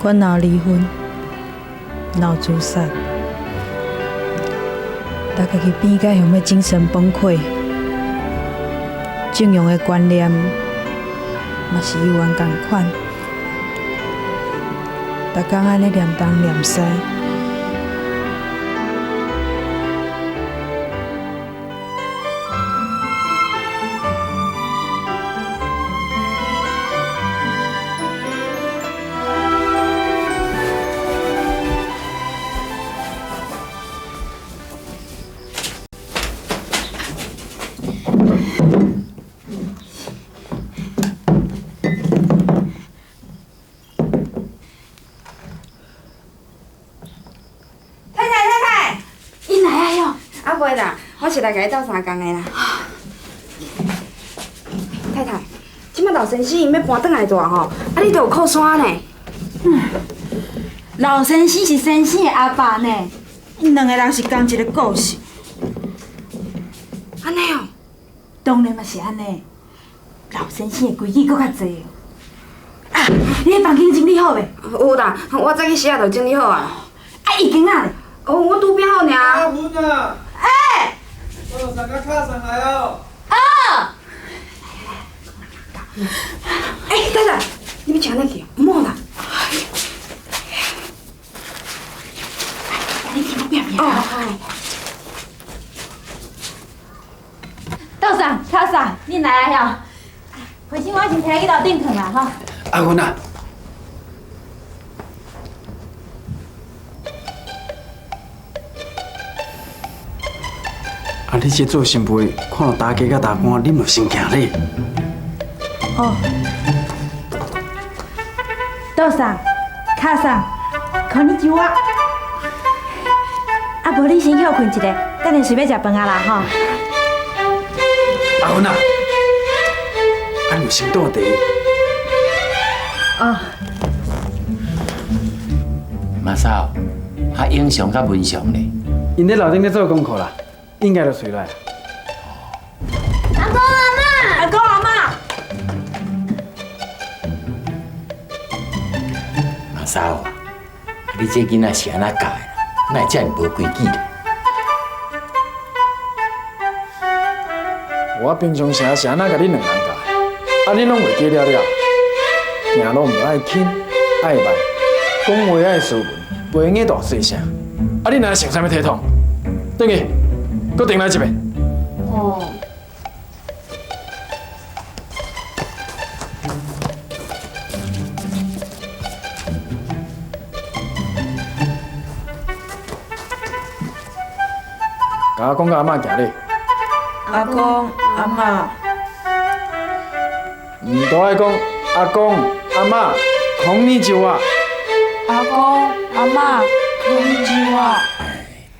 阮若离婚，若自杀，大家去边甲想要精神崩溃，正用的观念嘛是有缘共款，逐工安尼念东念西。袂啦，我是来甲你斗相共的啦。太太，即摆老先生因要搬转来住吼，啊你都有靠山呢。老先生是先生的阿爸呢，因两个人是同一个故事。安尼哦？当然嘛是安尼。老先生的规矩搁较侪哦。啊，你的房间整理好未？有啦，我早起时啊就整理好啊。啊，已经啊咧。哦，我拄变好尔。阿文啊！哎。我有三个卡上来哦。啊！哎，太太，你要请哪去？唔好啦。你听我变变。哦，好。道长、卡嫂，恁来啊哟！回先我先摕去楼顶囥啦吼。阿文啊！啊！你这做新妇，看到大家甲大官，你莫生惊咧。哦。道长、卡嫂，靠你救我！啊，无你先休困一下，等下随便食饭啊啦吼。阿文啊！啊，你先倒茶。哦。马嫂，啊，英雄甲文雄咧？因咧楼顶咧做功课啦。应该就随来。阿公阿妈，阿公阿妈。马嫂，你这囡仔是安怎教的？哪会这么无规矩咧？我平常时是安怎甲你两人教，啊，你拢袂记了了。行路唔爱轻，爱慢，讲话爱斯文，袂用大细声。啊，你若想啥物体统？等去。搁订来一遍。哦。甲阿公甲阿嬷行咧。阿公阿嬷，唔多爱讲阿公阿嬷，孔你就我。阿公阿嬷，こんにちは。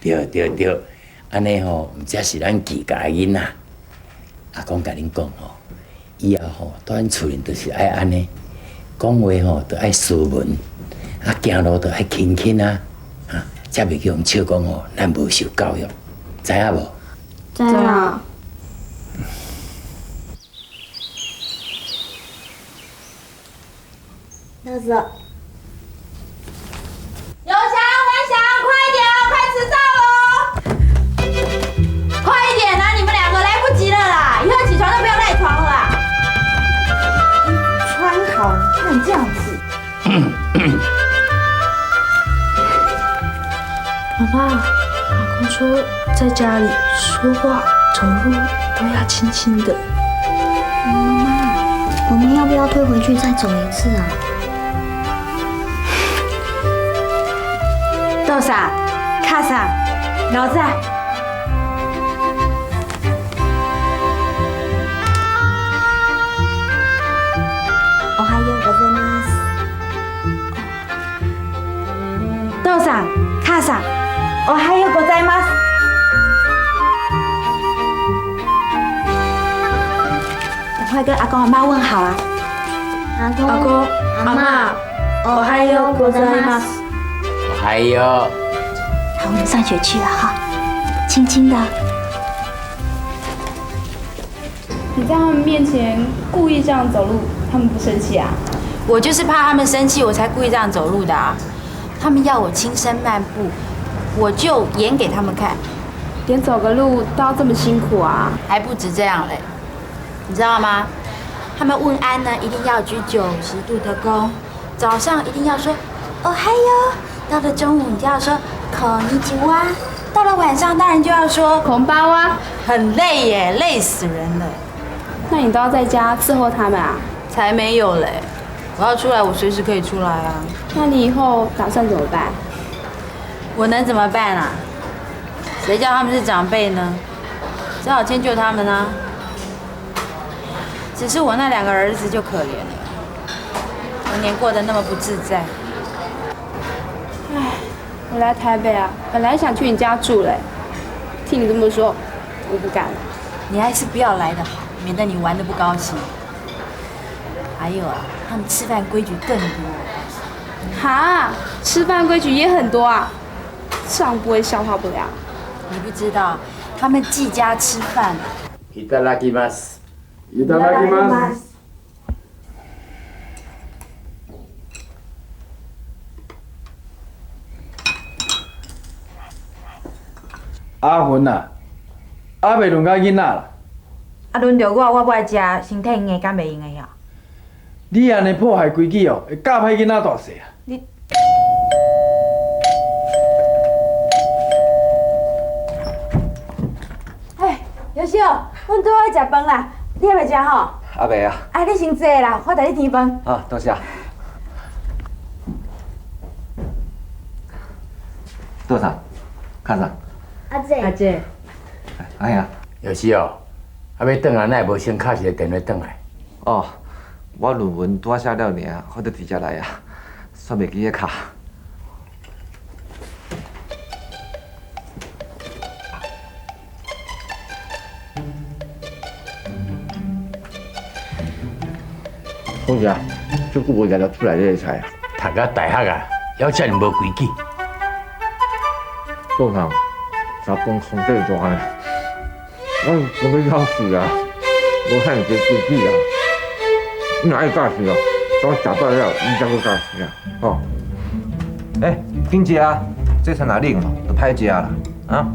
对对对。安尼吼，毋则是咱自家的囡仔。阿公甲恁讲吼，以后吼，在咱厝里就是爱安尼，讲话吼，都爱斯文，啊，行路都爱轻轻啊，啊，才袂叫人笑讲吼，咱无受教育，知影无？知影。豆子。有翔、文翔，快点哦，快迟到喽！快一点啊！你们两个来不及了啦！以后起床都不要赖床了啦。穿好，你看这样子。妈妈，老公说在家里说话、走路都要轻轻的。妈妈，我们要不要退回去再走一次啊？豆嫂、卡嫂、老仔。おはようございます。豆嫂、卡嫂，おはようございます。我快跟阿公阿妈问好啊。阿公、阿公阿嬷，おはようございます。还有，好，我们上学去了哈，轻轻的。你在他们面前故意这样走路，他们不生气啊？我就是怕他们生气，我才故意这样走路的啊。他们要我轻声漫步，我就演给他们看。连走个路都要这么辛苦啊？还不止这样嘞，你知道吗？他们问安呢，一定要鞠90度的躬，早上一定要说哦嗨哟，到了中午你就要说口尼基哇，到了晚上当然就要说孔巴哇，很累耶，累死人了。那你都要在家伺候他们啊？才没有嘞！我要出来，我随时可以出来啊。那你以后打算怎么办？我能怎么办啊？谁叫他们是长辈呢？只好迁就他们啊。只是我那2个儿子就可怜了，童年过得那么不自在。唉，我来台北啊，本来想去你家住嘞，听你这么说，我不敢了。你还是不要来的好，免得你玩得不高兴。还有啊，他们吃饭规矩更多。哈，吃饭规矩也很多啊，这样不会消化不良。你不知道，他们季家吃饭。いただきます。いただきます。阿芬啊，还袂轮到囡仔啦。啊，轮到我不爱食，身体硬敢袂用的呀。你安尼破坏规矩哦，会教歹囡仔大细啊！你。哎，有时哦，阮都爱食饭啦，你还袂食吼？阿袂啊。哎，你先坐啦，我带你添饭。啊，多谢。多少？看啥？阿姐，阿姐，哎呀，有时哦，还要转来，那无先敲一个电话转来。哦，我论文拄写了尔，我就直接来啊，煞袂记咧卡。好食，足久无食到厝内底的菜啊！读到大学啊，还遮尔无规矩。桌上啥饭空这大汉，我怎么要死啊？无汉这规矩啊！你哪会教死啊？等我食饱了，你才去教死啊！哦。紧食啊！这餐哪冷哦，都歹食啦！啊。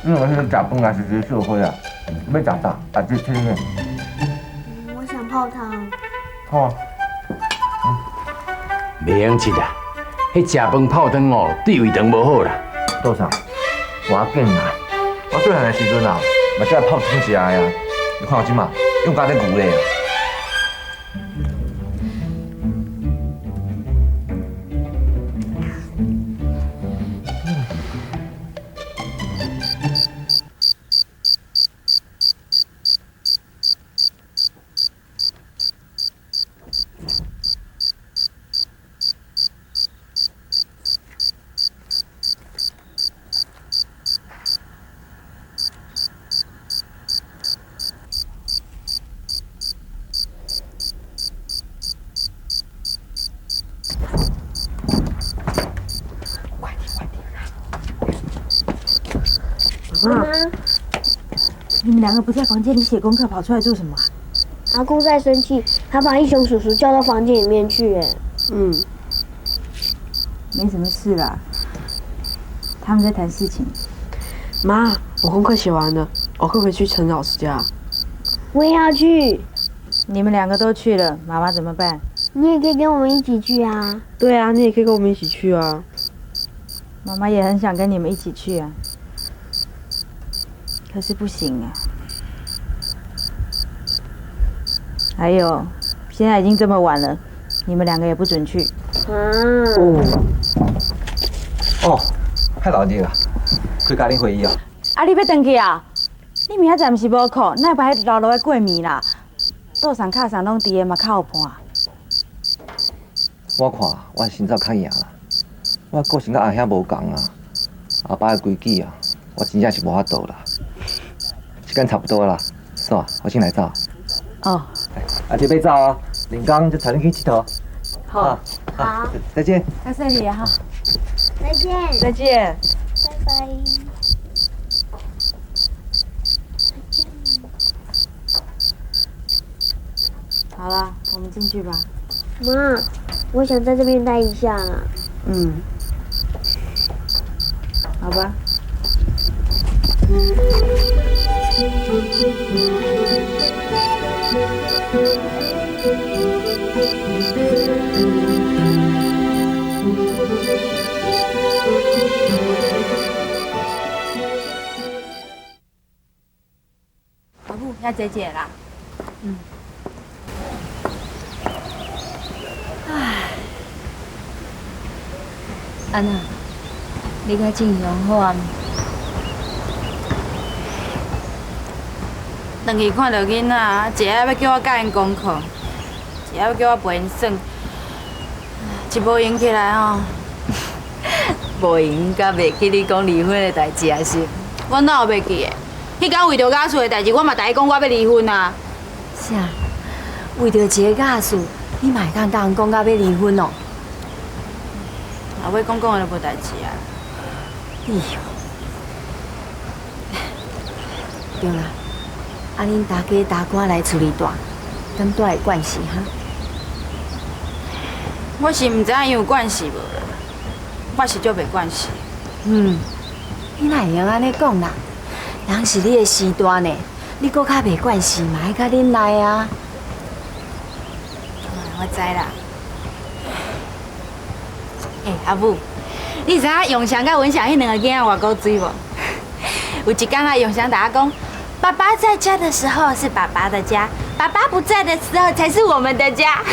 你若是食饭还是直接烧火啊？要食啥？啊，这听呢？我想泡汤。好啊。袂用吃啦，迄食饭泡汤哦，对胃肠无好啦。多少？我要紧啦！我细汉的时阵啊，嘛只泡汤食的啊。你看我即马用家咧牛咧啊！妈，你们2个不在房间里写功课，跑出来做什么啊？阿公在生气，他把一雄叔叔叫到房间里面去。没什么事啦，他们在谈事情。妈，我功课写完了，我可不可以去陈老师家？我也要去。你们2个都去了，妈妈怎么办？你也可以跟我们一起去啊。对啊，你也可以跟我们一起去啊。妈妈也很想跟你们一起去啊，可是不行啊。还有，现在已经这么晚了，你们2个也不准去。哦，太老热啦，开家庭会议啊。啊，你要回去啊？你明仔载毋是无课，哪把迄老路的过暝啦？桌上卡上拢伫个嘛，较有伴。我看我的身手较硬啦，我个性甲阿兄无共啊，阿爸的规矩啊，我真正是无法度啦。时间差不多啦，是吧？我先来走。哦，阿姐别走啊，林刚就带你去佚佗。好，好，再见。在这里哈。再见。再见。拜拜。好了，我们进去吧。妈，我想在这边待一下啦。嗯，好吧。阿母，遐坐坐啦。安娜，你甲静荣好啊？回去看到囡仔，一下要叫我教因功课，一下要叫我陪因耍，一无闲起来吼，无闲，甲袂记你讲离婚的代志啊是？我哪有袂记的？迄天为着家厝的代志，我嘛甲伊讲我要离婚啊。啥？为着一个家事，你嘛会甲人讲到要离婚哦？后尾讲的就无代志啊。哎呦，对啦，啊恁大家大官来处理大，敢带有关系哈？我是毋知影伊有关系无，我是足袂关系。你哪会用安尼讲啦？人是你的师大呢，你搁较袂关系嘛，爱较忍耐啊。我知啦。阿母，你知影永祥甲文祥迄两个囡仔偌古水无？有一天啊，永祥甲我讲，爸爸在家的时候是爸爸的家，爸爸不在的时候才是我们的家。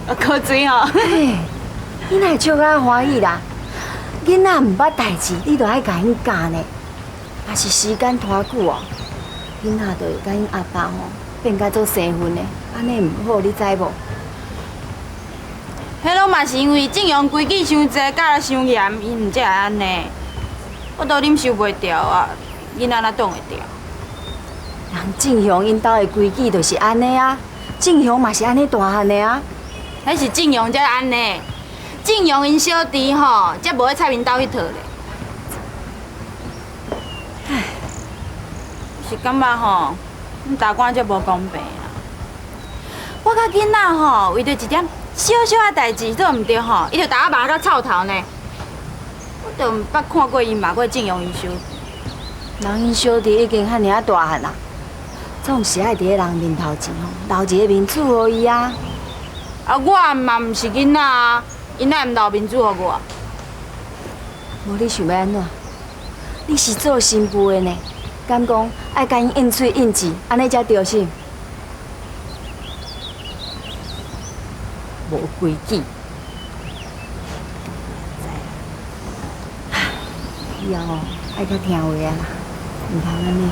古水哦。嘿，你哪会笑甲欢喜啦？囡仔毋捌代志，你就爱甲因教呢。若是时间拖久哦，囡仔就会甲因阿爸吼变甲做生分的，安尼毋好，你知无？迄拢嘛是因为正阳规矩伤济，教得伤严，伊毋才会安尼。我都忍受袂掉啊，囡仔哪挡会掉？人正雄因兜的规矩就是安尼啊，正雄嘛是安尼大汉的啊。迄是正阳才安尼，正阳因小弟吼，才无去蔡明兜迄套咧。唉，是感觉吼，阮大官才无公平啊。我甲囡仔吼，为着一点小小仔代志做毋对吼，伊就打我骂到臭头呢。我就毋捌看过伊骂过正阳因小弟。人因小弟已经遐尔大汉啦，总是爱伫咧人面头前吼留一个面子互伊啊。啊，我嘛毋是囡仔啊，因哪会毋留面子互我？无你想要安怎？你是做新妇的呢，敢讲爱甲因应喙应字，安尼才对心？无规矩。以后哦，爱较听话啊啦，毋通安尼。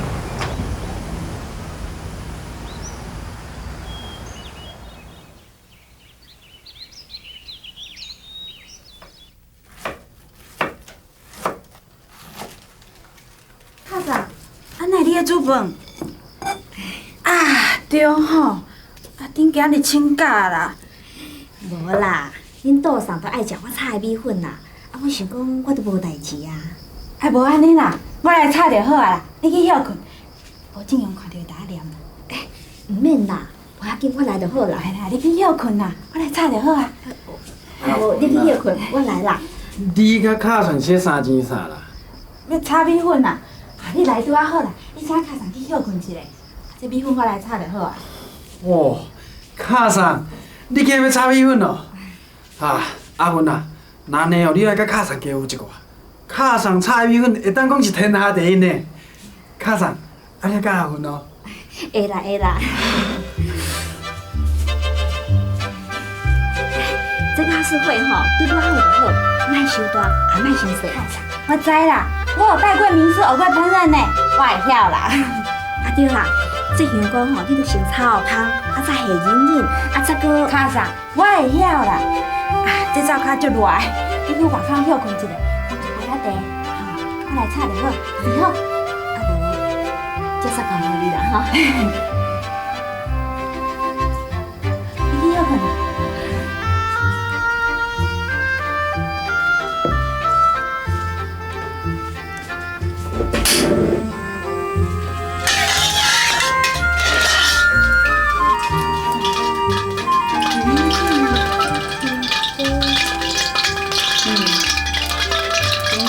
太太，安奈你咧煮饭？啊，对吼，啊，顶今日请假啦。无啦，恁桌上都爱食我炒的米粉啦。啊，我想讲，我都无代志啊。还无安尼啦，我来炒就好啊啦，你去休困。无正阳看到会打念啦。毋免啦，无要紧，我来就好啦。来啦，你去休困啦，我来炒就好啊。无，你去休困，我来啦。你甲卡算些三钱啥啦？要炒米粉啦，啊，你来拄啊好啦，你请卡上去休困一下，这米粉我来炒就好啊。哦，卡上，你今日要炒米粉哦？啊，阿文啊，那呢哦，你来甲卡上加有一寡。卡上炒米粉会当讲是天下第一呢。卡上，啊你甲阿文哦。会啦会啦。这个是会吼，对我好就好，莫伤大，也莫伤细。我知啦，我有拜过名师学过烹饪呢，我会晓啦。啊对啦，这香港吼，你着先炒汤，啊再下忍忍，啊再搁卡上，我会晓啦。啊，这灶骹足热的，你去外口休困一下，我来茶，吼，我来炒就好，是好。啊无，这煞交互你啦吼。你去休困啦。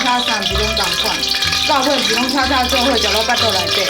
卡上是拢同款，教会是拢吵做伙，食到腹肚内底。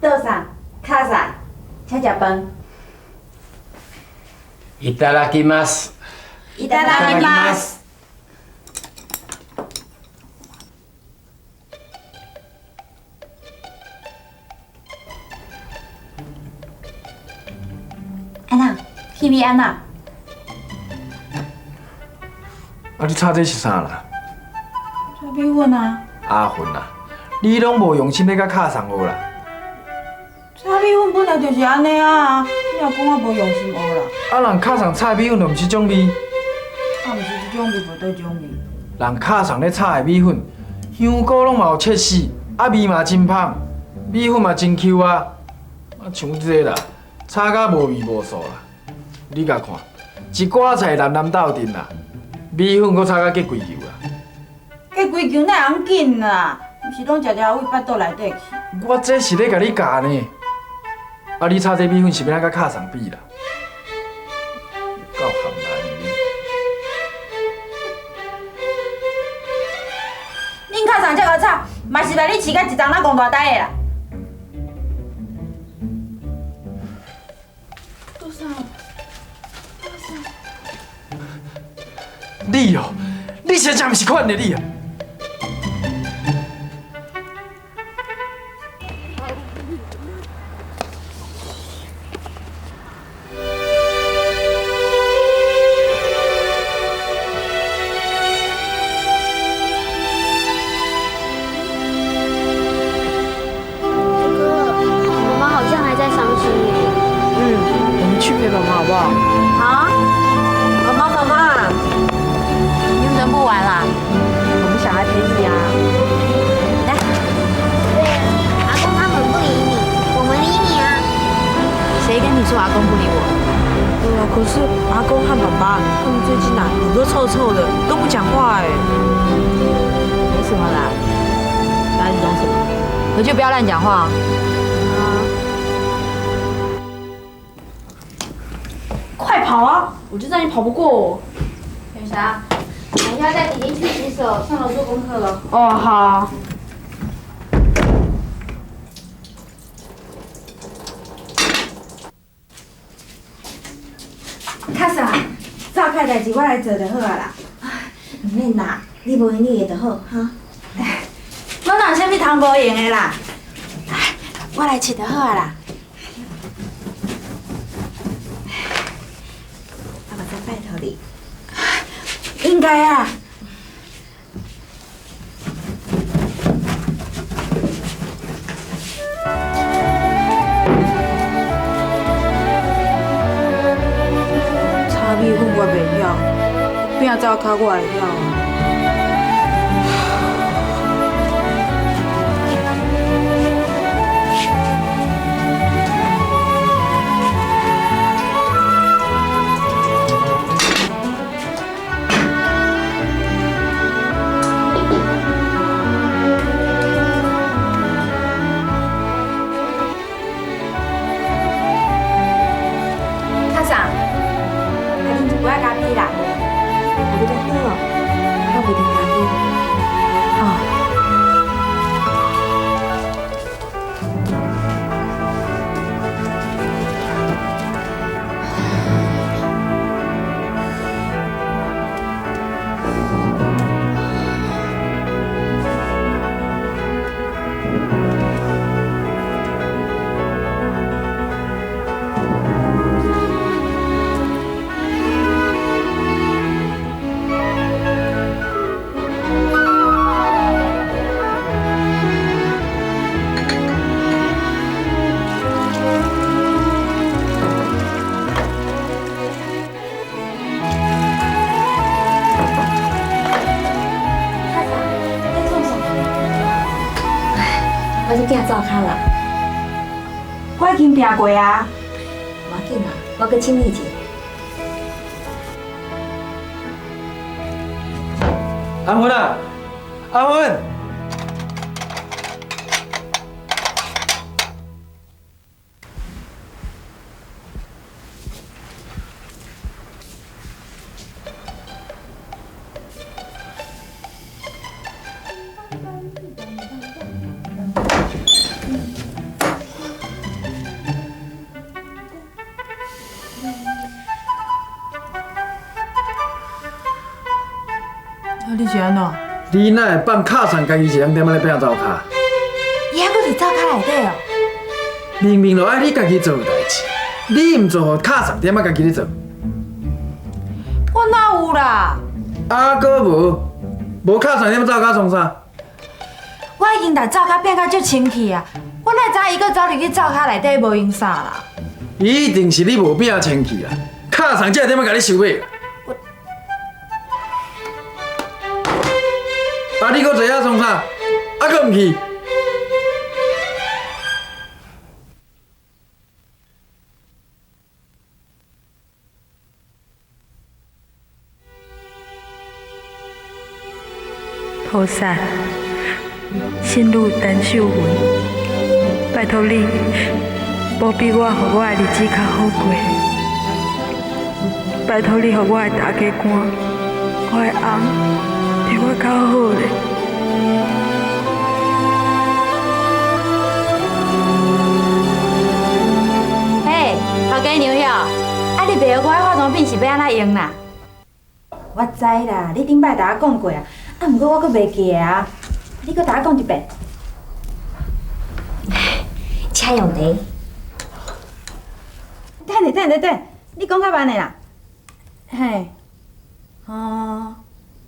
桌上、卡上，请食饭。いただきます。いただきます。安娜，迄位安娜，啊，你炒这是啥啦？炒米粉啊！阿芬啊，你拢无用心咧甲卡上学啦。炒米粉本来就是安尼啊，你若讲我无用心学啦，啊，人卡上炒米粉就毋是这种味。啊，毋是这种味，无倒种味。人卡上咧炒的米粉，香菇拢嘛有切丝，啊味嘛真香，米粉嘛真 Q 啊。啊，像这个啦，炒甲无味无素啦。你甲看，一锅菜蓝蓝斗阵啦，米粉搁炒甲结规球啦。结规球哪会紧啦？毋是拢食胃腹肚内底去。我这是咧甲你教呢。啊，你炒这米粉是要甲卡上比啦？够憨难的你。恁卡上这个炒，嘛是来你饲甲一张那戆大呆的啦。多少？你哦，你真正毋是款的你啊！妈妈好像还在伤心耶。我们去陪妈妈好不好？好。妈妈，你们人不玩啦？我们想来陪你啊。来，对，阿公他们不理你，我们理你啊。谁跟你说阿公不理我？对啊，可是阿公和妈妈他们最近啊，脸都臭臭的，都不讲话哎。没什么啦，哪里懂什么？回去不要乱讲话。快跑啊！我就知道你跑不过我。元霞，等一下带姐姐去洗手，上楼做功课了。哦，好。卡莎，早开代志我来做就好啊啦。唔免啦，你无闲你会就好哈。我哪有啥物通无用的啦？我来饲就好啊啦。阿爸再拜托你。应该啊。炒米粉我袂晓，饼灶脚我会晓啊。恁囝走卡啦？我已经拼过啊。无要紧啦，我搁请你一下。阿芬啊，阿芬。你是安怎？你哪会放卡上家己一人踮咧拼灶卡？伊还搁伫灶卡内底哦。明明就爱你家己做代志，你唔做，卡上踮啊家己咧做。我哪有啦？啊，搁无卡上踮灶卡创啥？我已经把灶卡变甲足清气啊！我哪知伊搁走入去灶卡内底无用啥啦？一定是你无拼清气啦，卡上才会踮啊甲你收尾。啊！你搁坐遐创啥？啊，搁唔去？菩萨，心如陈秀云，拜托你，保庇我，互我的日子较好过。拜托你，互我的大家官，我的翁，对我较好咧。嘿，头家娘晓，啊你袂晓我的化妆品是要安怎用啦？我知啦，你顶摆甲我讲过啊。啊，毋过我阁袂记得啊，你阁甲我讲一遍。请用茶。等，你讲较慢的啦。嘿，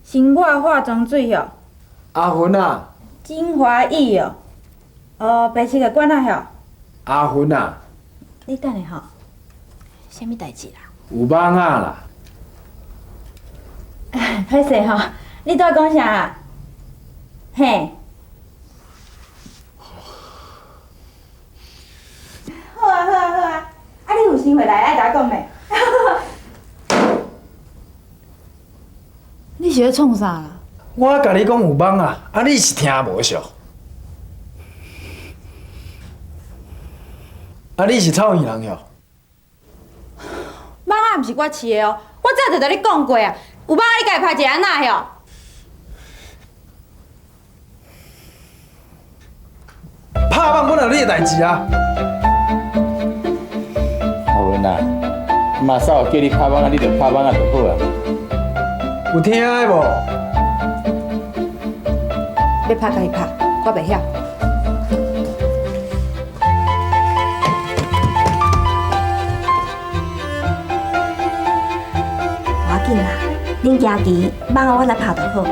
生活化妆水哦，阿芬啊，精华液哦，白色的管仔吼。阿芬啊，你等下吼，啥物代志啦？有网啊啦。歹势吼，你拄仔讲啥啊？嘿。好啊，啊你有心回来爱甲我讲咩？你是咧创啥啦？我甲你讲有网啊，啊你是听无俗。啊你是臭耳人哟。网啊，毋是我饲的哦，我早就甲你讲过啊，有网你家己拍一个安那哟。拍网本来你的代志啊。阿文啊，马嫂叫你拍网啊，你就拍网啊就好啊。有听的无？要拍家己拍，我袂晓。无要紧啦，恁家己网我来拍就好。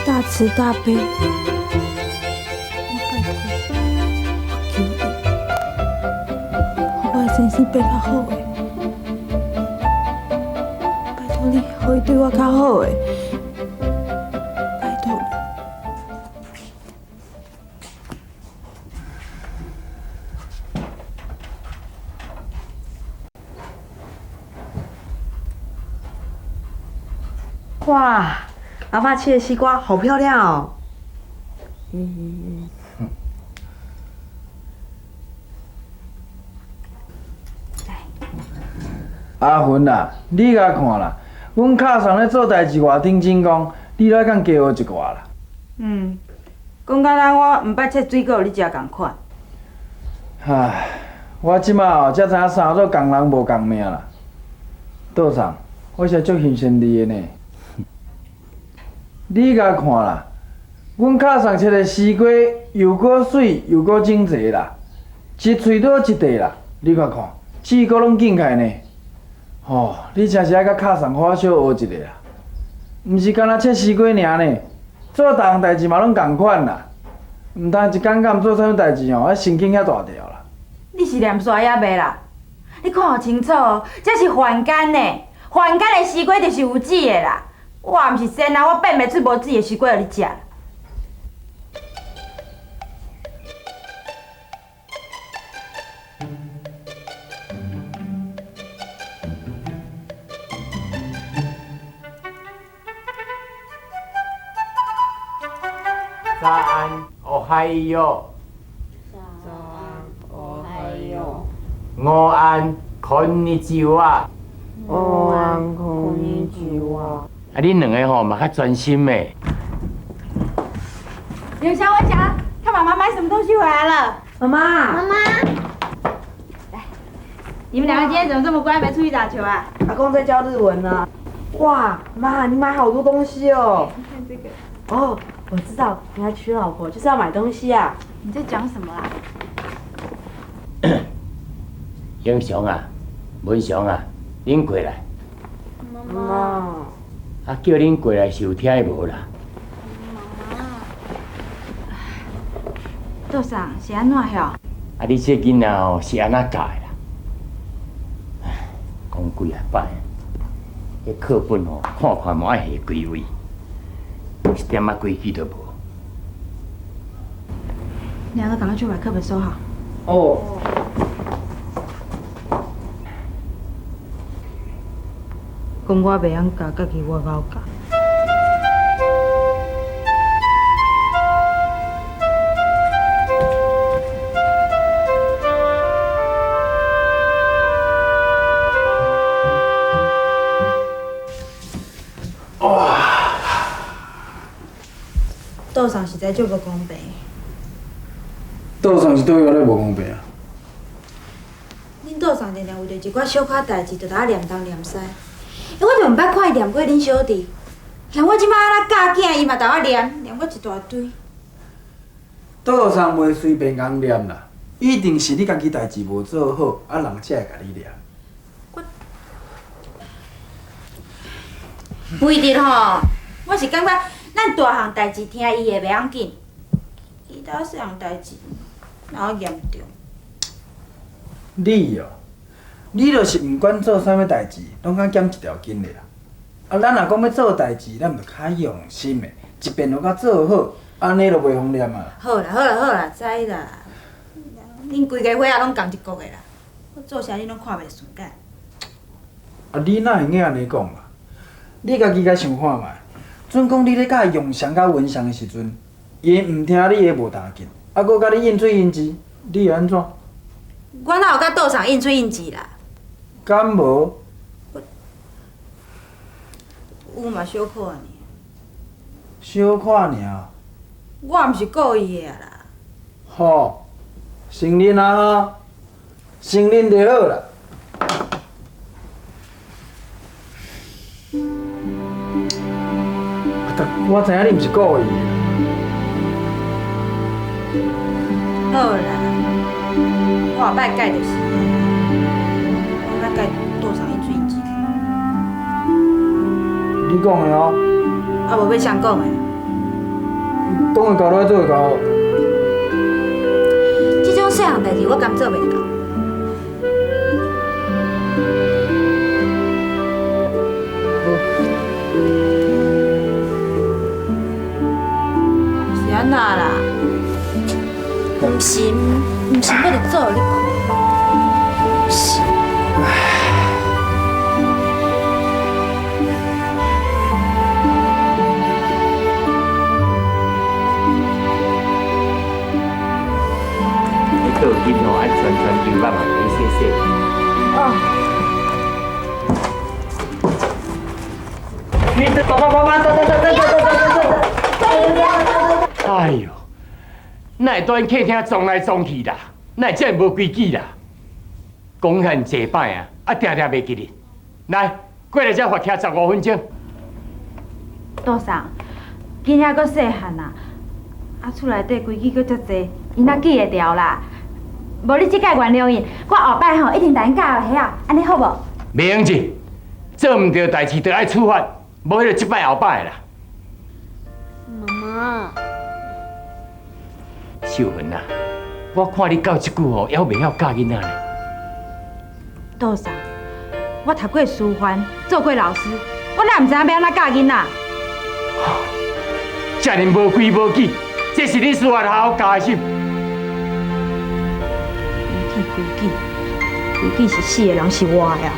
大慈大悲，我拜托你，我求你，我的先生变较好诶，拜托你，互伊对我较好诶，拜托你。哇，阿爸切的西瓜好漂亮哦。阿芬啦，你甲看啦，阮卡上咧做代志偌认真讲，你来敢加学一寡啦。讲甲咱我毋捌切水果，你食共款。唉，我即马哦才知影啥做共人无共命啦。道上，我是足欣赏你的呢。你甲看啦，阮卡上切的西瓜又果水又果整齐啦，一喙倒一块啦，你甲看，四个拢紧开呢。吼，你真是爱甲卡上好小学一下啦，毋是干那切西瓜尔呢，做逐项代志嘛拢共款啦。毋通一工敢做啥物代志哦，啊神经遐大条啦。你是念衰也袂啦？你看好清楚哦，这是凡间的，凡间的西瓜就是有籽的啦。我毋是仙啊，我变袂出无籽的西瓜互你食。早安，おはよう。午安，こんにちは。啊，恁两个吼嘛较专心诶。刘翔，我讲，看妈妈买什么东西回来了。妈妈，妈妈，你们两个今天怎么这么乖，没出去打球啊？阿公在教日文呢。哇，妈，你买好多东西哦。看这个。哦，我知道，原来娶老婆就是要买东西啊。你在讲什么啊？英雄啊，文雄啊，恁过来。妈，啊，叫恁过来是有听无啦？道上是安怎晓？啊，你这囡仔哦是安怎教的啦？讲几啊摆，迄课本哦看看嘛爱下几位，一点仔规矩都无。两个赶快去把课本收好。哦。讲我袂晓教，家己我够教。道上实在足无公平。道上是倒位咧无公平啊？恁道上常常为着一寡小可代志，就在念东念西。我就毋捌看伊念过恁小弟，像我即摆安那教囝，伊嘛甲我念我一大堆。道上袂随便讲念啦，一定是你家己代志无做好，啊人才会甲你念。不一定吼，我是感觉咱大项代志听伊的袂要紧，其他细项代志哪有严重？你哦，你就是毋管做啥物代志，拢敢减一条筋的啦。啊，咱若讲要做代志，咱着较用心的，一遍就甲做好，安尼就袂风念啊。好啦好啦好啦，知啦。恁规家伙仔拢共一国的啦，我做啥你拢看袂顺眼。啊，你哪会用安尼讲啦？你家己甲想看觅，准讲你咧教用翔甲文翔的时阵，伊毋听你的无大紧，啊，搁甲你应嘴应字，你会安怎？我哪有甲道上应嘴应字啦？敢无？有嘛小可尔。小看尔。我毋是故意的啦。吼，承认啊吼，承认就好啦。但我知影你毋是故意的。好啦，我后摆改就是，我摆改道上应嘴应字。你讲的哦。啊，无要谁讲的？讲会到落做会到。即种细项代志我甘做袂到。是安那啦？毋信，我就做互你看。是。哎呦，哪会蹛客厅撞来撞去啦？哪会这么无规矩啦？讲很济摆啊，定定袂记哩。来，过来这罚站15分钟。杜桑，囡仔阁细汉啊，厝内底规矩阁遮济，因哪记会牢啦？无你即摆原谅伊，我后摆吼一定带因教会晓，安尼好无？袂用子，做唔对代志就爱处罚，无迄个即摆后摆啦。妈妈，秀文啊，我看你到即句吼，还袂晓教囡仔呢。杜桑，我读过师范，做过老师，我哪毋知影要安怎教囡仔？遮尔无规无矩，这是你师范校教的心。规矩是死的人是我呀。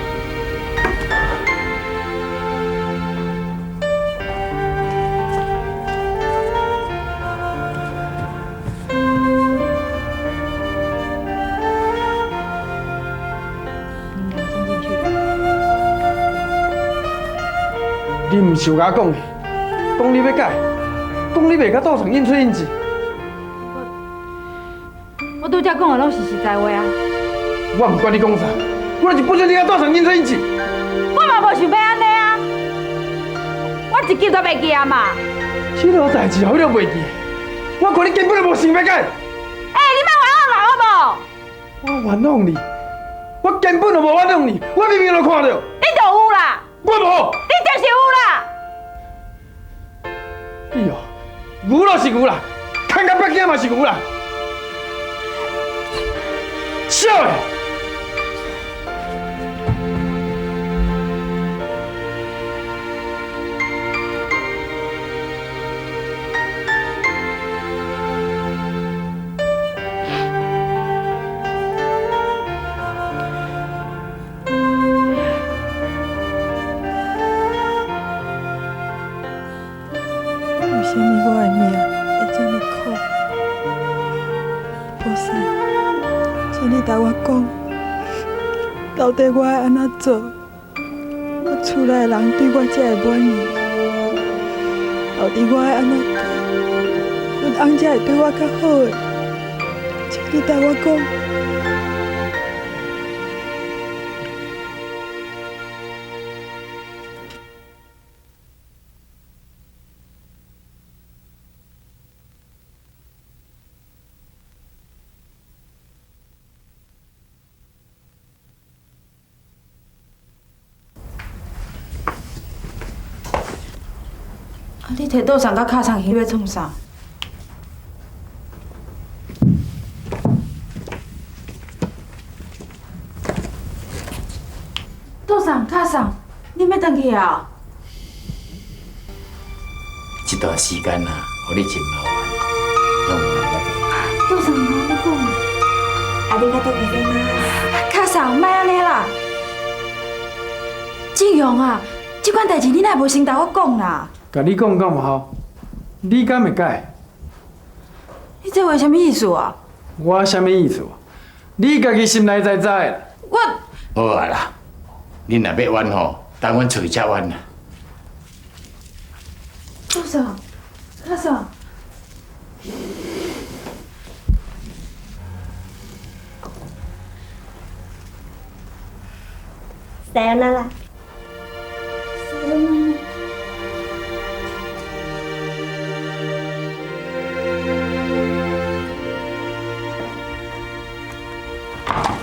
你毋是有甲我讲的，讲你要改，讲你袂甲杜尚应出应进。我拄则讲的拢是实在话啊。我毋管你讲啥，我就是不准你甲杜尚应出应进。我嘛无想要安尼啊，我一记都袂记啊嘛。这落代志后你都袂记，我看你根本就无想要改。你莫冤枉我好无？我冤枉你，我根本就无冤枉你，我明明就看到。你就有啦。我无。你就是有啦。你哦，牛就是牛啦，看甲北京嘛是牛啦。笑诶！为什么我的命会这么苦？菩萨，请你甲我讲，到底我要安怎做？我厝内的人对我才会满意？到底我要安怎改？阮翁才会对我较好的？请你甲我讲。你摕倒送到卡上去要创啥？倒送卡上，你要回去啊？这段时间啊，互你真麻烦，让我来甲。倒送啊，你讲。ありがとうございます。卡上，莫安尼啦。志勇啊，这款代志你哪无先甲我讲啦？甲你讲敢有效？你敢会改？你这话什么意思啊？我什么意思？你家己心内知知啦。我好啊啦，恁若要冤吼，等阮找才冤啦。倒送，卡上。さよなら。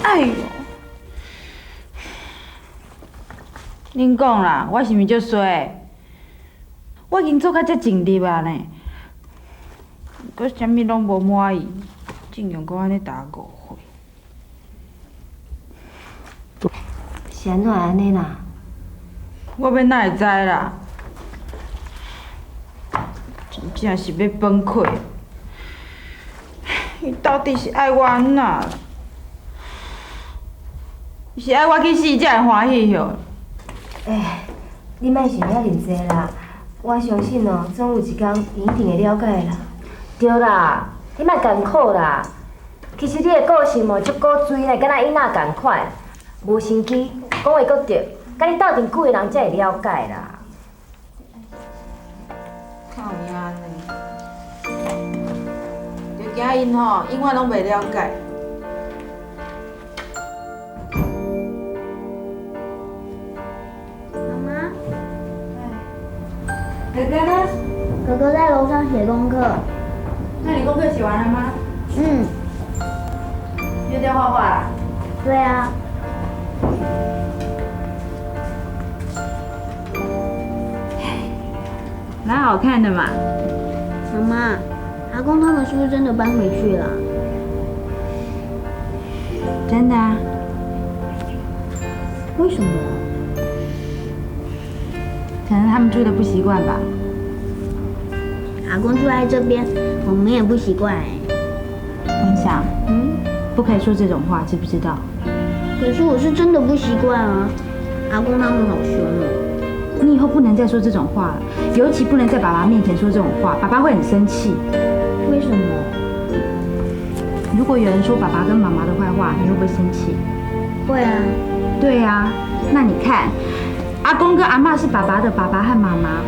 哎呦，恁讲啦，我是毋是足衰？我已经做到遮尽力啊呢，搁啥物拢无满意，竟然搁安尼打误会。是安怎安尼啦？我要哪会知啦？真正是要崩溃。伊到底是爱我安那？是爱我去死才会欢喜哟。你莫想遐尼济啦，我相信哦，总有一天伊一定会了解啦。对啦，你莫艰苦啦。其实你的个性哦，足古锥嘞，敢若囡仔共款，无心机，讲话阁对，甲你斗阵久的人才会了解啦。安尼，就惊因吼永远拢袂了解。妈妈，哥哥呢？哥哥在楼上写功课。那你功课写完了吗？嗯，又在画画啦？对啊。蛮好看的嘛。妈妈，阿公他们是不是真的搬回去了？真的啊？为什么？可能他们住的不习惯吧。阿公住在这边，我们也不习惯哎。文祥，不可以说这种话，知不知道？可是我是真的不习惯啊，阿公他们好凶哦。你以后不能再说这种话了，尤其不能在爸爸面前说这种话，爸爸会很生气。为什么？如果有人说爸爸跟妈妈的坏话，你会不会生气？会啊。对啊，那你看，阿公跟阿嬷是爸爸的爸爸和妈妈，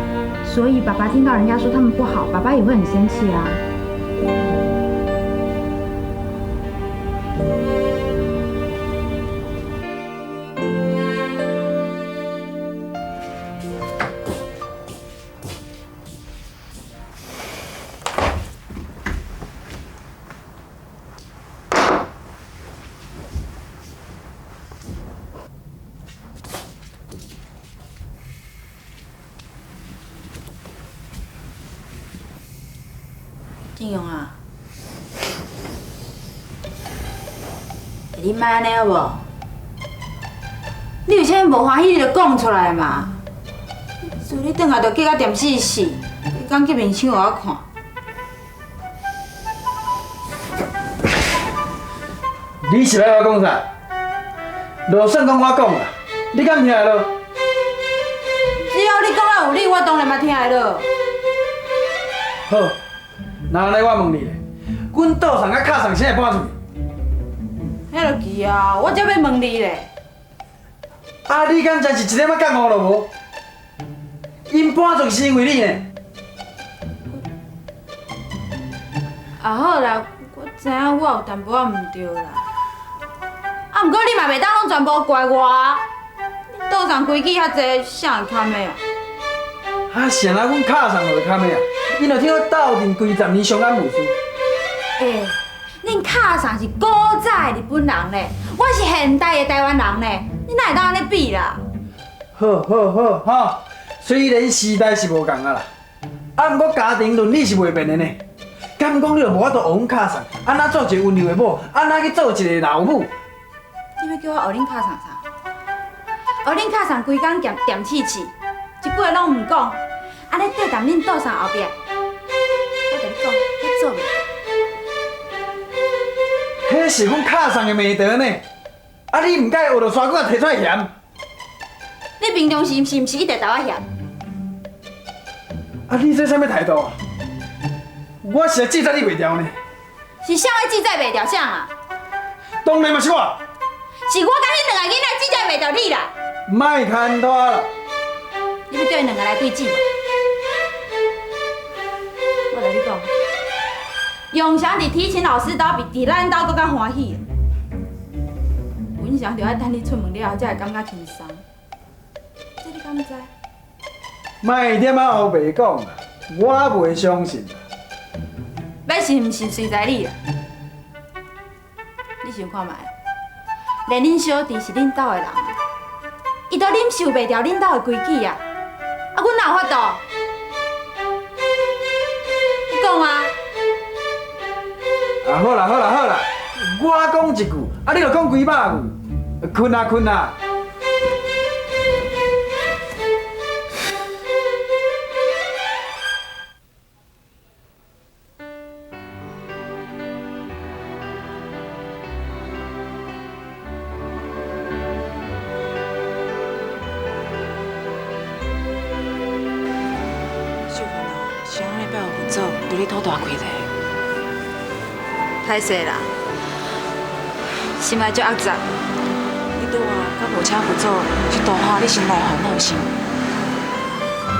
所以爸爸听到人家说他们不好，爸爸也会很生气啊。静勇啊，你莫安尼好无？你有啥无欢喜，你就讲出来嘛。所以你转来就计较点死死，你敢去面抢互我看？你是要我讲啥？就算讲我讲啦，你敢听得落？只要你讲啊有理，我当然嘛听得落。好，那安尼我问你咧，阮桌上甲卡上谁会搬出去？迄落奇啊，我才要问你咧。啊，你敢真是一点仔感悟都无？因搬出去是因为你呢？啊好啦，我知影我有淡薄仔毋对啦。啊，毋过你嘛袂当拢全部怪我啊！你桌上规矩遐济，啥会堪的啊？啊，谁啊？阮卡上就会堪的啊！因就听我斗阵规10年相安无事。恁卡上是古早的日本人咧，我是现代的台湾人咧，你哪会当安尼比啦？好，吼，虽然时代是无共啊啦，啊，毋过家庭伦理是袂变的呢。敢讲你就无法度学阮卡上，安怎做一个温柔的某，安怎去做一个老母？你要叫我学恁卡上啥？学恁卡上规工掂试试，一句话拢毋讲，安尼缀踮恁桌上后壁，我甲你讲，你做袂？迄是阮卡上的美德呢。啊，你毋该学着刷骨摕出来嫌。你平常是毋是一直逗我嫌？啊，你这啥物态度啊？我是记载你袂牢呢。是啥物记载袂牢啥啊？当然嘛是我。是我甲迄两个囡仔记载袂牢你啦。莫牵拖啦。你要叫因两个来对质无？我甲你讲，永祥伫提琴老师兜比咱兜搁较欢喜。文祥就爱等你出门了后，才会感觉轻松。这你敢知？莫点仔胡白讲啦，我袂相信啦。要信毋信随在你啦。你想看卖？连恁小弟是恁兜的人，伊都忍受袂了恁兜的规矩啊！啊，阮哪有法度？你讲啊！啊，好啦，我讲一句，啊，你就讲几百句。困啊！秀芬啊，上礼拜有分组，对你吐大气咧。歹势啦，心内足压杂。你拄啊，甲无请分组，是大汉你心内烦恼心。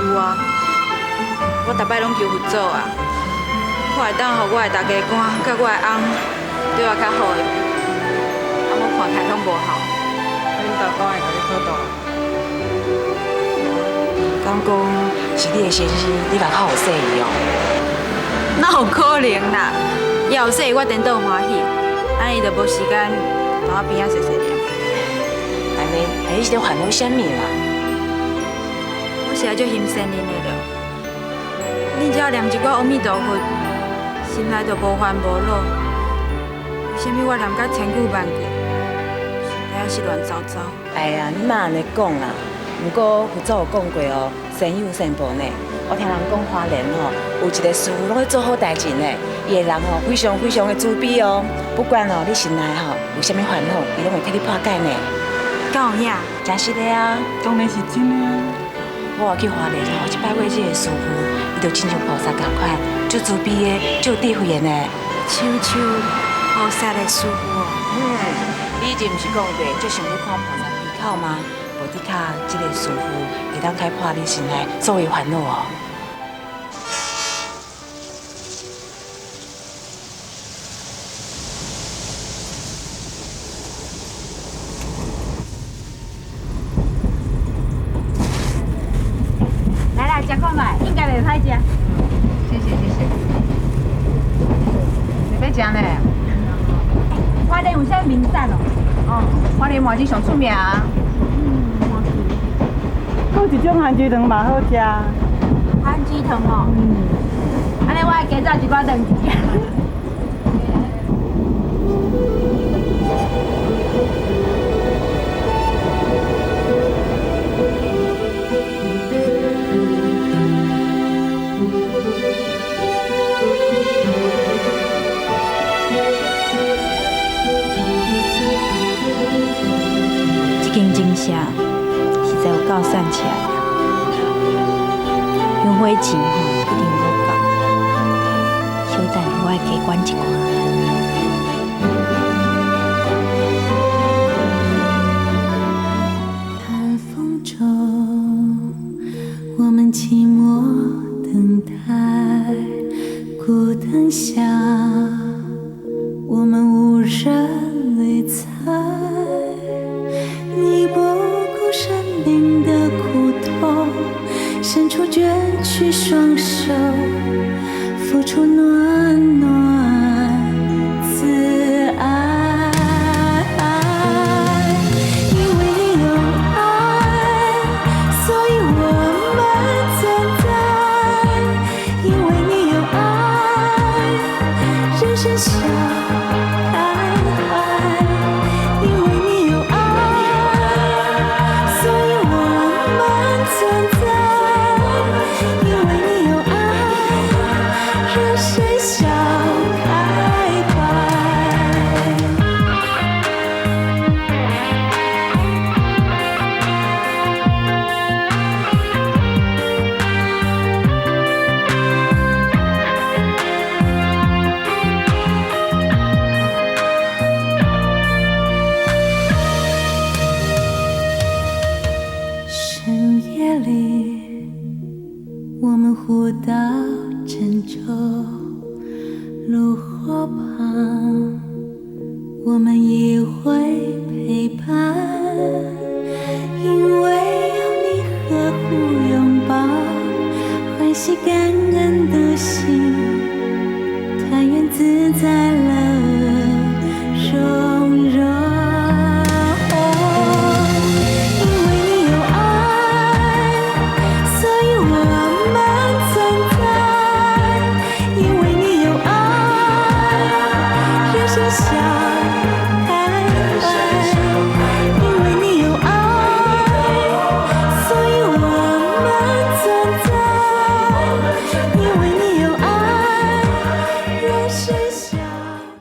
有啊，我逐摆拢求佛祖啊，我会当互我的大家官甲我的翁对我较好的，啊，我看起来拢无效。恁大公会甲你做到？刚讲是你的先生，你嘛较有说伊哦。哪有可能啦？要有说我颠倒欢喜，安尼就无时间同我边仔细细念。安尼，你是咧烦恼啥物啦？我是来做心善人的了。你只要念一挂阿弥陀佛，心内就无烦无恼。为什么我念甲千句万句，心内还是乱糟糟？哎呀，你莫安尼讲啦。不过佛祖有讲过哦，善有善报呢。我听人讲花莲吼，有一个师傅拢在做好代志呢。伊个人哦，非常非常的慈悲哦。不管哦，你心内吼有啥物烦恼，伊拢会替你破解呢。敢有影？真是的啊，当然是真的啊。我去花莲吼，去拜过这个师傅，伊就亲像菩萨共款，足慈悲的，足有智慧的呢。像菩萨的师傅哦。你以前毋是讲过，最想要看菩萨皮口吗？无伫卡，这个师傅会当开破你心内所有烦恼哦。来啦，食看卖，应该袂歹食。谢谢谢谢。你要食呢？花莲有啥名产哦？哦，花莲麻糬上出名啊。还有一种番薯糖嘛好食。番薯糖哦。安尼我会加找一寡糖吃。这间精舍实在有够散起来啊！用花钱吼一定无够，小等我会加管一寡。寒风中，我们寂寞等待，孤灯下，我们无人理睬。你不顾生命的苦痛，伸出卷曲双手，付出暖暖慈爱。因为你有爱，所以我们存在。因为你有爱，人生笑开怀。因为你有爱，所以我们存在。因为你有爱，人生笑开怀。深夜里，我们互道珍重，炉火旁，我们也会陪伴。因为有你呵护拥抱，欢喜感恩的心，团圆自在了融融。因为你有爱，所以我们存在。因为你有爱，人生笑